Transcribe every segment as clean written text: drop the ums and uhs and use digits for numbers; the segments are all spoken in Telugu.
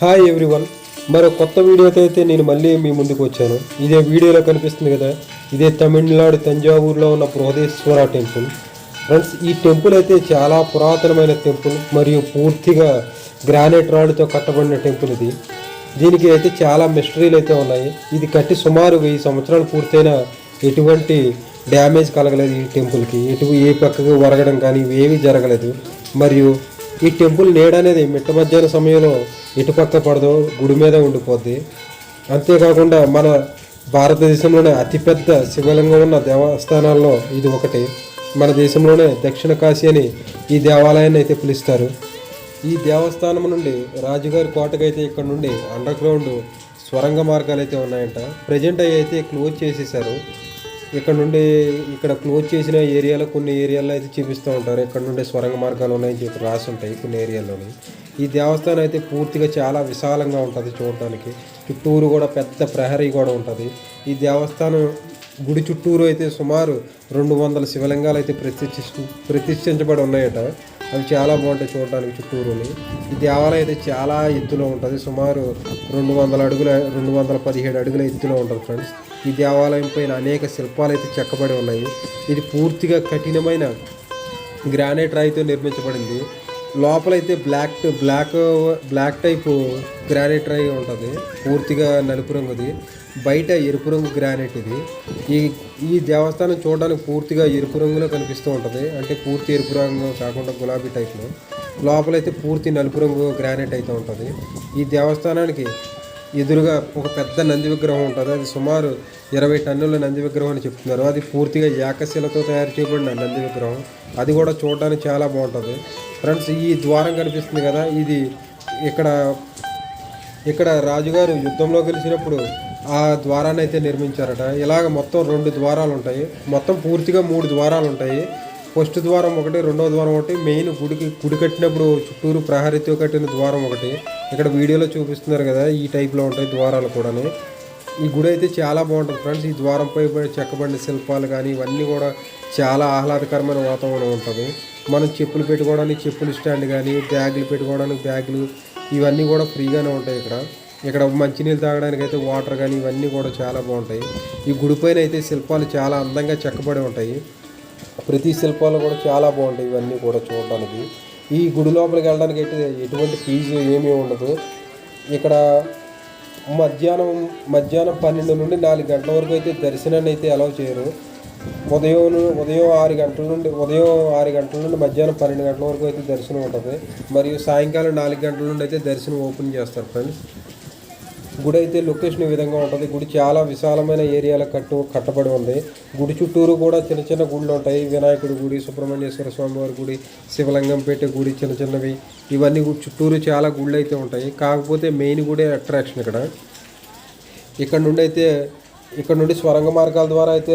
హాయ్ ఎవ్రీవన్, మరో కొత్త వీడియోతో అయితే నేను మళ్ళీ మీ ముందుకు వచ్చాను. ఇదే వీడియోలో కనిపిస్తుంది కదా, ఇదే తమిళనాడు తంజావూరులో ఉన్న బృహదేశ్వర టెంపుల్. ఫ్రెండ్స్, ఈ టెంపుల్ అయితే చాలా పురాతనమైన టెంపుల్ మరియు పూర్తిగా గ్రానైట్ రాడ్తో కట్టబడిన టెంపుల్ ఇది. దీనికి అయితే చాలా మిస్టరీలు అయితే ఉన్నాయి. ఇది కట్టి సుమారు 1000 సంవత్సరాలు పూర్తయిన ఎటువంటి డ్యామేజ్ కలగలేదు ఈ టెంపుల్కి. ఏ పక్కకు వరగడం కానీ ఏమీ జరగలేదు. మరియు ఈ టెంపుల్ నీడ అనేది మిట్ట మధ్యాహ్న సమయంలో ఎటుపక్క పడదో గుడి మీద ఉండిపోద్ది. అంతేకాకుండా మన భారతదేశంలోనే అతిపెద్ద శివలింగం ఉన్న దేవస్థానాల్లో ఇది ఒకటి. మన దేశంలోనే దక్షిణ కాశీ అని ఈ దేవాలయాన్ని అయితే పిలుస్తారు. ఈ దేవస్థానం నుండి రాజుగారి కోటకైతే ఇక్కడ నుండి అండర్ గ్రౌండ్ స్వరంగ మార్గాలు అయితే ఉన్నాయంట. ప్రజెంట్ అవి అయితే క్లోజ్ చేసేసారు. ఇక్కడ క్లోజ్ చేసిన ఏరియాలో కొన్ని ఏరియాలో అయితే చూపిస్తూ ఉంటారు. ఇక్కడ నుండి స్వరంగ మార్గాలు ఉన్నాయని చెప్పి రాసి ఉంటాయి కొన్ని ఏరియాల్లోని. ఈ దేవస్థానం అయితే పూర్తిగా చాలా విశాలంగా ఉంటుంది చూడడానికి. చుట్టూరు కూడా పెద్ద ప్రహరీ కూడా ఉంటుంది. ఈ దేవస్థానం గుడి చుట్టూరు అయితే సుమారు 200 శివలింగాలు అయితే ప్రతిష్ఠించబడి ఉన్నాయట. అవి చాలా బాగుంటాయి చూడడానికి చుట్టూరుని. ఈ దేవాలయం అయితే చాలా ఎత్తులో ఉంటుంది. సుమారు 217 అడుగుల ఎత్తులో ఉంటుంది ఫ్రెండ్స్. ఈ దేవాలయం పైన అనేక శిల్పాలు అయితే చెక్కబడి ఉన్నాయి. ఇది పూర్తిగా కఠినమైన గ్రానైట్ రాయితో నిర్మించబడింది. లోపలైతే బ్లాక్ టైపు గ్రానైట్ రాయి ఉంటుంది, పూర్తిగా నలుపు రంగుది. బయట ఎరుపు రంగు గ్రానైట్ ఇది. ఈ దేవస్థానం చూడడానికి పూర్తిగా ఎరుపు రంగులో కనిపిస్తూ ఉంటుంది. అంటే పూర్తి ఎరుపు రంగు కాకుండా గులాబీ టైప్లో. లోపలైతే పూర్తి నలుపు రంగు గ్రానైట్ అయితే ఉంటుంది. ఈ దేవస్థానానికి ఎదురుగా ఒక పెద్ద నంది విగ్రహం ఉంటుంది. అది సుమారు 20 టన్నుల నంది విగ్రహం అని చెప్తున్నారు. అది పూర్తిగా ఏకశిలతో తయారు చేయబడిన నంది విగ్రహం. అది కూడా చూడడానికి చాలా బాగుంటుంది ఫ్రెండ్స్. ఈ ద్వారం కనిపిస్తుంది కదా, ఇది ఇక్కడ రాజుగారు యుద్ధంలో గెలిచినప్పుడు ఆ ద్వారాన్ని అయితే నిర్మించారట. ఇలాగ మొత్తం 2 ద్వారాలు ఉంటాయి. మొత్తం పూర్తిగా 3 ద్వారాలు ఉంటాయి. ఫస్ట్ ద్వారం ఒకటి, రెండవ ద్వారం ఒకటి, మెయిన్ గుడి కట్టినప్పుడు చుట్టూరు ప్రహరీతో కట్టిన ద్వారం ఒకటి. ఇక్కడ వీడియోలో చూపిస్తున్నారు కదా, ఈ టైప్లో ఉంటాయి ద్వారాలు కూడా. ఈ గుడి అయితే చాలా బాగుంటుంది ఫ్రెండ్స్. ఈ ద్వారంపై చెక్కబడిన శిల్పాలు కానీ ఇవన్నీ కూడా చాలా ఆహ్లాదకరమైన వాతావరణం ఉంటుంది. మనం చెప్పులు పెట్టుకోవడానికి చెప్పులు స్టాండ్ కానీ, బ్యాగులు పెట్టుకోవడానికి బ్యాగులు, ఇవన్నీ కూడా ఫ్రీగానే ఉంటాయి ఇక్కడ మంచినీళ్ళు తాగడానికి అయితే వాటర్ కానీ ఇవన్నీ కూడా చాలా బాగుంటాయి. ఈ గుడి పైన అయితే శిల్పాలు చాలా అందంగా చెక్కబడి ఉంటాయి. ప్రతి శిల్పాలు కూడా చాలా బాగుంటాయి ఇవన్నీ కూడా చూడడానికి. ఈ గుడి లోపలికి వెళ్ళడానికి అయితే ఎటువంటి ఫీజు ఏమీ ఉండదు. ఇక్కడ మధ్యాహ్నం 12 నుండి 4 గంటల వరకు అయితే దర్శనాన్ని అయితే అలౌ చేయరు. ఉదయం 6 గంటల నుండి మధ్యాహ్నం 12 గంటల వరకు అయితే దర్శనం ఉంటుంది. మరియు సాయంకాలం 4 గంటల నుండి అయితే దర్శనం ఓపెన్ చేస్తారు ఫ్రెండ్స్. గుడి అయితే లొకేషన్ ఈ విధంగా ఉంటుంది. గుడి చాలా విశాలమైన ఏరియాలో కట్టబడి ఉంది. గుడి చుట్టూరు కూడా చిన్న చిన్న గుళ్ళు ఉంటాయి. వినాయకుడి గుడి, సుబ్రహ్మణ్యేశ్వర స్వామి వారి గుడి, శివలింగం పెట్టే గుడి, చిన్నవి ఇవన్నీ చుట్టూరు చాలా గుళ్ళు అయితే ఉంటాయి. కాకపోతే మెయిన్ గుడే అట్రాక్షన్ ఇక్కడ నుండి స్వరంగ మార్గాల ద్వారా అయితే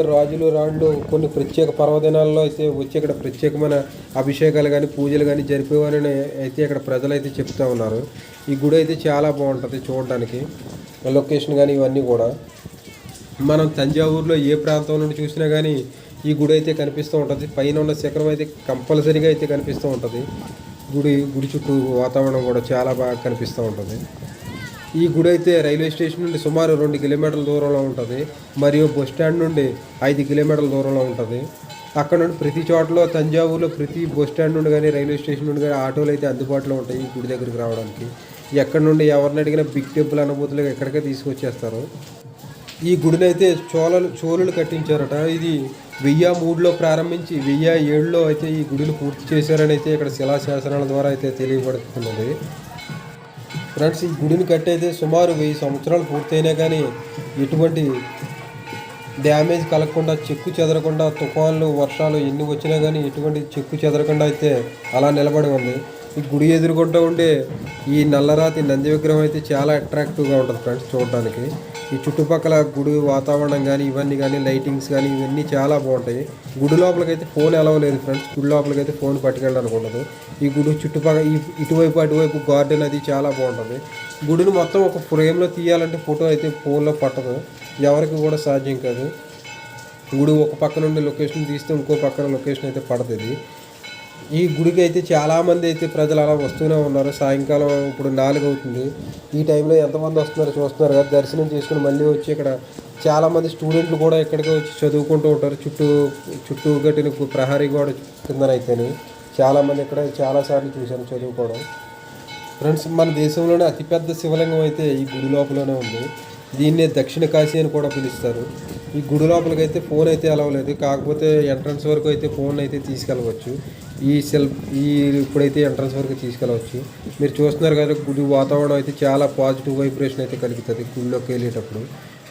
రాళ్ళు కొన్ని ప్రత్యేక పర్వదినాల్లో అయితే వచ్చి ఇక్కడ ప్రత్యేకమైన అభిషేకాలు కానీ పూజలు కానీ జరిపేవారని అయితే ఇక్కడ ప్రజలైతే చెప్తూ ఉన్నారు. ఈ గుడి అయితే చాలా బాగుంటుంది చూడడానికి. లొకేషన్ కానీ ఇవన్నీ కూడా మనం తంజావూరులో ఏ ప్రాంతం నుండి చూసినా కానీ ఈ గుడి అయితే కనిపిస్తూ ఉంటుంది. పైన ఉన్న శిఖరం అయితే కంపల్సరీగా అయితే కనిపిస్తూ ఉంటుంది. గుడి చుట్టూ వాతావరణం కూడా చాలా బాగా కనిపిస్తూ ఉంటుంది. ఈ గుడి అయితే రైల్వే స్టేషన్ నుండి సుమారు 2 కిలోమీటర్ల దూరంలో ఉంటుంది. మరియు బస్ స్టాండ్ నుండి 5 కిలోమీటర్ల దూరంలో ఉంటుంది. అక్కడ నుండి ప్రతి చోటలో తంజావూరులో ప్రతి బస్ స్టాండ్ నుండి కానీ రైల్వే స్టేషన్ నుండి కానీ ఆటోలు అయితే అందుబాటులో ఉంటాయి ఈ గుడి దగ్గరికి రావడానికి. ఎక్కడి నుండి ఎవరిని అడిగినా బిగ్ టెంపుల్ అనుభూతులుగా ఎక్కడికే తీసుకొచ్చేస్తారు. ఈ గుడిని అయితే చోళులు కట్టించారట. ఇది 1003లో ప్రారంభించి 1007లో అయితే ఈ గుడిని పూర్తి చేశారని అయితే ఇక్కడ శిలాశాసనాల ద్వారా అయితే తెలియబడుతున్నది ఫ్రెండ్స్. ఈ గుడిని కట్టయితే సుమారు 1000 సంవత్సరాలు పూర్తయినా కానీ ఎటువంటి డ్యామేజ్ కలగకుండా, చెక్కు చెదరకుండా, తుఫాన్లు వర్షాలు ఎన్ని వచ్చినా కానీ ఎటువంటి చెక్కు చెదరకుండా అయితే అలా నిలబడి ఉంది. ఈ గుడి ఎదుర్కొంటూ ఉండే ఈ నల్లరాతి నంది విగ్రహం అయితే చాలా అట్రాక్టివ్గా ఉంటుంది ఫ్రెండ్స్ చూడడానికి. ఈ చుట్టుపక్కల గుడి వాతావరణం కానీ ఇవన్నీ కానీ లైటింగ్స్ కానీ ఇవన్నీ చాలా బాగుంటాయి. గుడి లోపలికైతే ఫోన్ అలవ్ లేదు ఫ్రెండ్స్. గుడి లోపలికైతే ఫోన్ పట్టుకెళ్ళడానికి ఉండదు. ఈ గుడి చుట్టుపక్కల ఇటువైపు అటువైపు గార్డెన్ అది చాలా బాగుంటుంది. గుడిని మొత్తం ఒక ఫ్రేమ్లో తీయాలంటే ఫోటో అయితే ఫోన్లో పట్టదు, ఎవరికి కూడా సాధ్యం కాదు. గుడి ఒక పక్క నుండి లొకేషన్ తీస్తే ఇంకో పక్కన లొకేషన్ అయితే పడుతుంది. ఈ గుడికి అయితే చాలామంది అయితే ప్రజలు అలా వస్తూనే ఉన్నారు. సాయంకాలం ఇప్పుడు 4 అవుతుంది. ఈ టైంలో ఎంతమంది వస్తున్నారో చూస్తున్నారు కదా. దర్శనం చేసుకుని మళ్ళీ వచ్చి ఇక్కడ చాలామంది స్టూడెంట్లు కూడా ఇక్కడికి వచ్చి చదువుకుంటూ ఉంటారు. చుట్టూ కట్టిన ప్రహరీ గోడ కిందనైతేనే చాలామంది ఇక్కడ చాలాసార్లు చూశాను చదువుకోవడం. ఫ్రెండ్స్, మన దేశంలోనే అతిపెద్ద శివలింగం అయితే ఈ గుడి లోపలనే ఉంది. దీన్నే దక్షిణ కాశీ అని కూడా పిలుస్తారు. ఈ గుడి లోపలికి అయితే ఫోన్ అయితే అలవలేదు, కాకపోతే ఎంట్రన్స్ వరకు అయితే ఫోన్ అయితే తీసుకెళ్ళవచ్చు. ఈ ఇప్పుడైతే ఎంట్రన్స్ వరకు తీసుకెళ్ళవచ్చు. మీరు చూస్తున్నారు కదా, గుడి వాతావరణం అయితే చాలా పాజిటివ్ వైబ్రేషన్ అయితే కలుగుతుంది గుడిలోకి వెళ్ళేటప్పుడు.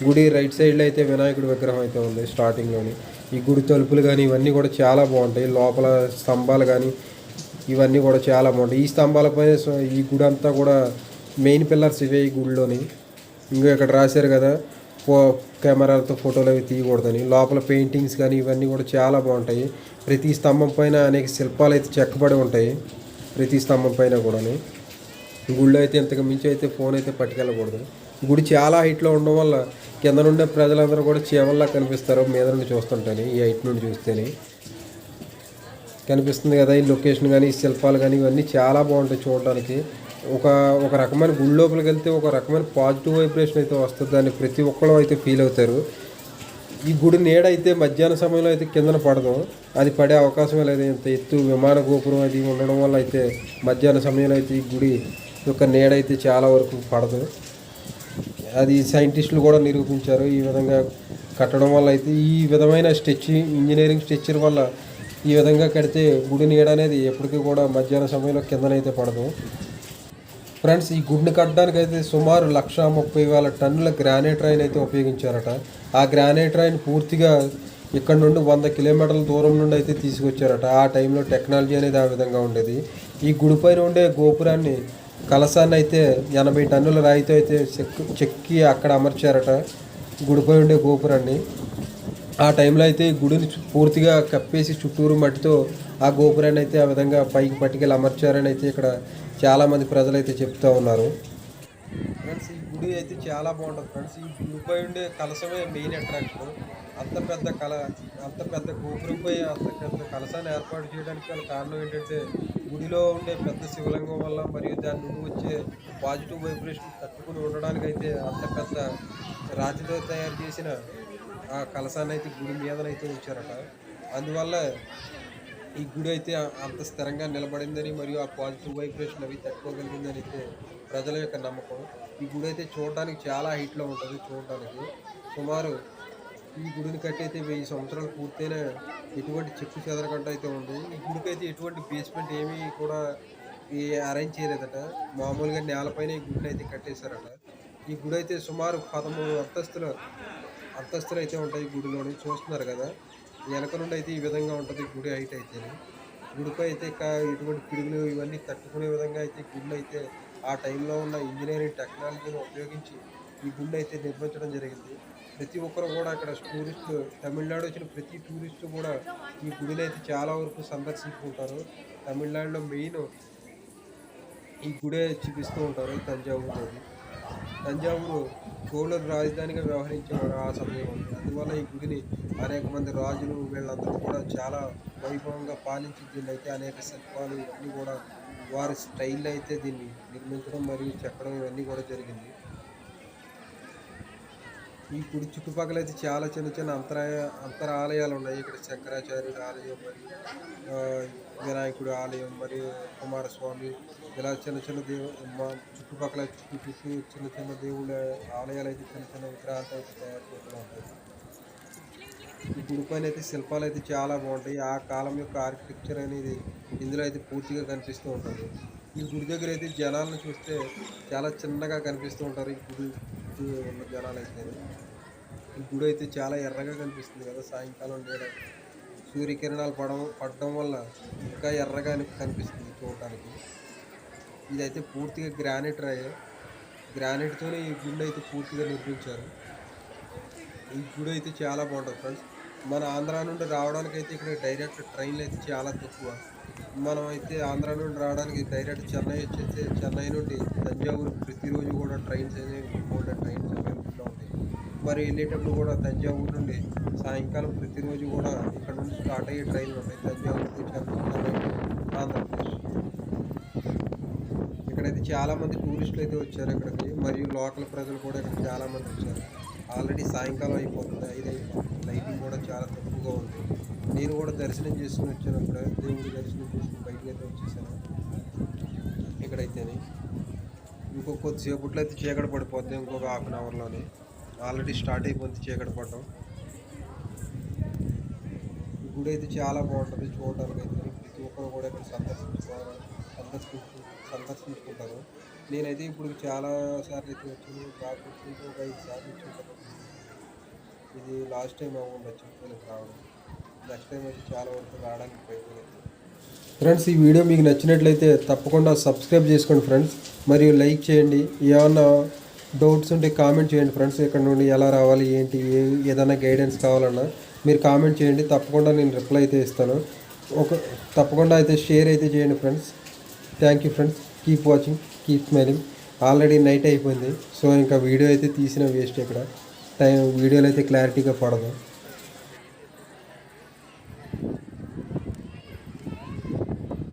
గుడి రైట్ సైడ్లో అయితే వినాయకుడి విగ్రహం అయితే ఉంది స్టార్టింగ్లోని. ఈ గుడి తలుపులు కానీ ఇవన్నీ కూడా చాలా బాగుంటాయి. లోపల స్తంభాలు కానీ ఇవన్నీ కూడా చాలా బాగుంటాయి. ఈ స్తంభాలపై ఈ గుడి అంతా కూడా మెయిన్ పిల్లర్స్ ఇవే ఈ గుడిలోని. ఇంకా ఇక్కడ రాశారు కదా, కెమెరాలతో ఫోటోలు అవి తీయకూడదని. లోపల పెయింటింగ్స్ కానీ ఇవన్నీ కూడా చాలా బాగుంటాయి. ప్రతి స్తంభం పైన అనేక శిల్పాలు అయితే చెక్కబడి ఉంటాయి. ప్రతి స్తంభం పైన కూడా గుడిలో అయితే ఇంతకు మించి అయితే ఫోన్ అయితే పట్టుకెళ్ళకూడదు. గుడి చాలా హైట్లో ఉండడం వల్ల కింద నుండే ప్రజలందరూ కూడా చీమల్లా కనిపిస్తారు మీద నుండి చూస్తుంటేనే. ఈ హైట్ నుండి చూస్తేనే కనిపిస్తుంది కదా. ఈ లొకేషన్ కానీ ఈ శిల్పాలు కానీ ఇవన్నీ చాలా బాగుంటాయి చూడడానికి. ఒక రకమైన గుడి లోపలికి వెళ్తే ఒక రకమైన పాజిటివ్ వైబ్రేషన్ అయితే వస్తుంది. దాన్ని ప్రతి ఒక్కరు అయితే ఫీల్ అవుతారు. ఈ గుడి నీడ అయితే మధ్యాహ్న సమయంలో అయితే కిందన పడదు. అది పడే అవకాశమే లేదు. ఇంత ఎత్తు విమాన గోపురం అది ఉండడం వల్ల అయితే మధ్యాహ్న సమయంలో అయితే ఈ గుడి యొక్క నీడ అయితే చాలా వరకు పడదు. అది సైంటిస్టులు కూడా నిరూపించారు. ఈ విధంగా కట్టడం వల్ల అయితే ఈ విధమైన ఇంజనీరింగ్ స్ట్రక్చర్ వల్ల ఈ విధంగా కడితే గుడి నీడ అనేది ఎప్పటికీ కూడా మధ్యాహ్న సమయంలో కిందనైతే పడదు. ఫ్రెండ్స్, ఈ గుడిని కట్టడానికి అయితే సుమారు 1,30,000 టన్నుల గ్రానైట్ రాయిని అయితే ఉపయోగించారట. ఆ గ్రానైట్ రాయిని పూర్తిగా ఇక్కడ నుండి 100 కిలోమీటర్ల దూరం నుండి అయితే తీసుకొచ్చారట. ఆ టైంలో టెక్నాలజీ అనేది ఆ విధంగా ఉండేది. ఈ గుడిపైన ఉండే గోపురాన్ని కలశాన్ని అయితే 80 టన్నుల రాయితో అయితే చెక్కి అక్కడ అమర్చారట. గుడిపై ఉండే గోపురాన్ని ఆ టైంలో అయితే గుడిని పూర్తిగా కప్పేసి చుట్టూరు మట్టితో ఆ గోపురాన్ని అయితే ఆ విధంగా పైకి పట్టుకెళ్ళి అమర్చారని అయితే ఇక్కడ చాలామంది ప్రజలు అయితే చెప్తూ ఉన్నారు. ఫ్రెండ్స్, ఈ గుడి అయితే చాలా బాగుంటుంది. ఫ్రెండ్స్, ఈ గుడిపై ఉండే కలశమే మెయిన్ అట్రాక్షన్. అంత పెద్ద గోపురంపై అంత పెద్ద కలశాన్ని ఏర్పాటు చేయడానికి గల కారణం ఏంటంటే గుడిలో ఉండే పెద్ద శివలింగం వల్ల మరియు దాని నుండి వచ్చే పాజిటివ్ వైబ్రేషన్ తట్టుకుని ఉండడానికి అయితే అంత పెద్ద రాతితో తయారు చేసిన ఆ కలశాన్ని అయితే గుడి మీదనైతే ఉంచారట. అందువల్ల ఈ గుడి అయితే అంత స్థిరంగా నిలబడిందని మరియు ఆ పాజిటివ్ వైబ్రేషన్ అవి తట్టుకోగలిగిందని అయితే ప్రజల యొక్క నమ్మకం. ఈ గుడి అయితే చూడడానికి చాలా హైట్లో ఉంటుంది. చూడడానికి సుమారు ఈ గుడిని కట్టి అయితే 1000 సంవత్సరాలు పూర్తయినా ఎటువంటి చెక్కు చెదరకుండా అయితే ఉంది. ఈ గుడికి అయితే ఎటువంటి బేస్మెంట్ ఏమీ కూడా అరేంజ్ చేయలేదట. మామూలుగా నేలపైన ఈ గుడిని అయితే కట్టేశారట. ఈ గుడి అయితే సుమారు 13 అంతస్తులు అయితే ఉంటాయి. గుడిలోని చూస్తున్నారు కదా, వెనక నుండి అయితే ఈ విధంగా ఉంటుంది గుడి హైట్ అయితే. గుడిపై అయితే ఎటువంటి పిడుగులు ఇవన్నీ తట్టుకునే విధంగా అయితే గుడిని అయితే ఆ టైంలో ఉన్న ఇంజనీరింగ్ టెక్నాలజీని ఉపయోగించి ఈ గుడిని అయితే నిర్మించడం జరిగింది. ప్రతి ఒక్కరు కూడా అక్కడ టూరిస్టులు, తమిళనాడు వచ్చిన ప్రతి టూరిస్టు కూడా ఈ గుడిని అయితే చాలా వరకు సందర్శించుకుంటారు. తమిళనాడులో మెయిన్ ఈ గుడే చూపిస్తూ ఉంటారు. తంజావూరు చోళుల రాజధానిగా వ్యవహరించేవారు ఆ సమయంలో. అందువల్ల ఈ గుడిని అనేక మంది రాజులు వీళ్ళందరూ కూడా చాలా వైభవంగా పాలించి దీన్ని అయితే అనేక శిల్పాలు ఇవన్నీ కూడా వారి స్టైల్లో అయితే దీన్ని నిర్మించడం మరియు చెక్కడం ఇవన్నీ కూడా జరిగింది. ఈ గుడి చుట్టుపక్కల అయితే చాలా చిన్న అంతరాలయాలు ఉన్నాయి. ఇక్కడ శంకరాచార్యుడి ఆలయం మరియు వినాయకుడి ఆలయం మరియు కుమారస్వామి ఇలా చిన్న చుట్టుపక్కల చిన్న దేవుళ్ళ ఆలయాలు అయితే చిన్న విగ్రహాలతో అయితే తయారు చేస్తూ ఉంటాయి. ఈ గుడి పైన అయితే శిల్పాలు అయితే చాలా బాగుంటాయి. ఆ కాలం యొక్క ఆర్కిటెక్చర్ అనేది ఇందులో అయితే పూర్తిగా కనిపిస్తూ ఉంటుంది. ఈ గుడి దగ్గర అయితే జనాలను చూస్తే చాలా చిన్నగా కనిపిస్తూ ఉంటారు. ఈ గుడి ఉన్న జనాలు అయితే ఈ గుడి అయితే చాలా ఎర్రగా కనిపిస్తుంది కదా. సాయంకాలం లేదా సూర్యకిరణాలు పడడం వల్ల ఇంకా ఎర్రగా కనిపిస్తుంది చూడటానికి. ఇదైతే పూర్తిగా గ్రానైట్తోనే ఈ గుడి అయితే పూర్తిగా నిర్మించారు. ఈ గుడి అయితే చాలా బాగుంటుంది ఫ్రెండ్స్. మన ఆంధ్ర నుండి రావడానికి అయితే ఇక్కడ డైరెక్ట్ ట్రైన్లు అయితే చాలా తక్కువ. మనం అయితే ఆంధ్ర నుండి రావడానికి డైరెక్ట్ చెన్నై వచ్చేస్తే చెన్నై నుండి తంజావూరు ప్రతిరోజు కూడా ట్రైన్స్ అనేవి ట్రైన్స్ అవైలబుల్లో ఉంటాయి. మరి వెళ్ళేటప్పుడు కూడా తంజావూరు నుండి సాయంకాలం ప్రతిరోజు కూడా ఇక్కడ నుండి స్టార్ట్ అయ్యే ట్రైన్లు ఉన్నాయి తంజావూరు టు చెన్నై, ఆంధ్రప్రదేశ్. ఇక్కడైతే చాలామంది టూరిస్టులు అయితే వచ్చారు ఇక్కడికి, మరియు లోకల్ ప్రజలు కూడా ఇక్కడ చాలామంది వచ్చారు. ఆల్రెడీ సాయంకాలం అయిపోతుంది, 5 అయిపోతుంది. లైటింగ్ కూడా చాలా తక్కువగా ఉంది. నేను కూడా దర్శనం చేసుకుని వచ్చాను, అక్కడ దేవుడి దర్శనం చేసుకుని బయటకు అయితే వచ్చేసాను. ఇక్కడైతేనే కొద్దిసేపట్లో అయితే చీకటి పడిపోద్ది, ఇంకొక హాఫ్ అన్ అవర్లోనే. ఆల్రెడీ స్టార్ట్ అయిపోతుంది చీకటి పడటం. ఈ గుడి అయితే చాలా బాగుంటుంది చూడడానికి అయితే. ప్రతి ఒక్కరు కూడా ఇక్కడ సందర్శించుకుంటారు. నేనైతే ఇప్పుడు చాలా సార్లు అయితే వచ్చాను, బాగా కూర్చుంటూ ఒక 5 సార్లు వచ్చుంటాను. ఇది లాస్ట్ టైం ఉండొచ్చు వీళ్ళకి రావడం. నెక్స్ట్ టైం అయితే చాలా వరకు రావడానికి ప్రయత్నం అవుతుంది. ఫ్రెండ్స్, ఈ వీడియో మీకు నచ్చినట్లయితే తప్పకుండా సబ్స్క్రైబ్ చేసుకోండి ఫ్రెండ్స్, మరియు లైక్ చేయండి. ఏమన్నా డౌట్స్ ఉంటే కామెంట్ చేయండి ఫ్రెండ్స్. ఇక్కడ నుండి ఎలా రావాలి ఏంటి, ఏదైనా గైడెన్స్ కావాలన్నా మీరు కామెంట్ చేయండి, తప్పకుండా నేను రిప్లై అయితే ఇస్తాను. తప్పకుండా అయితే షేర్ అయితే చేయండి friends. Thank you friends. Keep watching, keep smiling. Already night అయిపోయింది, సో ఇంకా వీడియో అయితే తీసిన వేస్ట్. ఇక్కడ వీడియోలో అయితే క్లారిటీగా పడదు.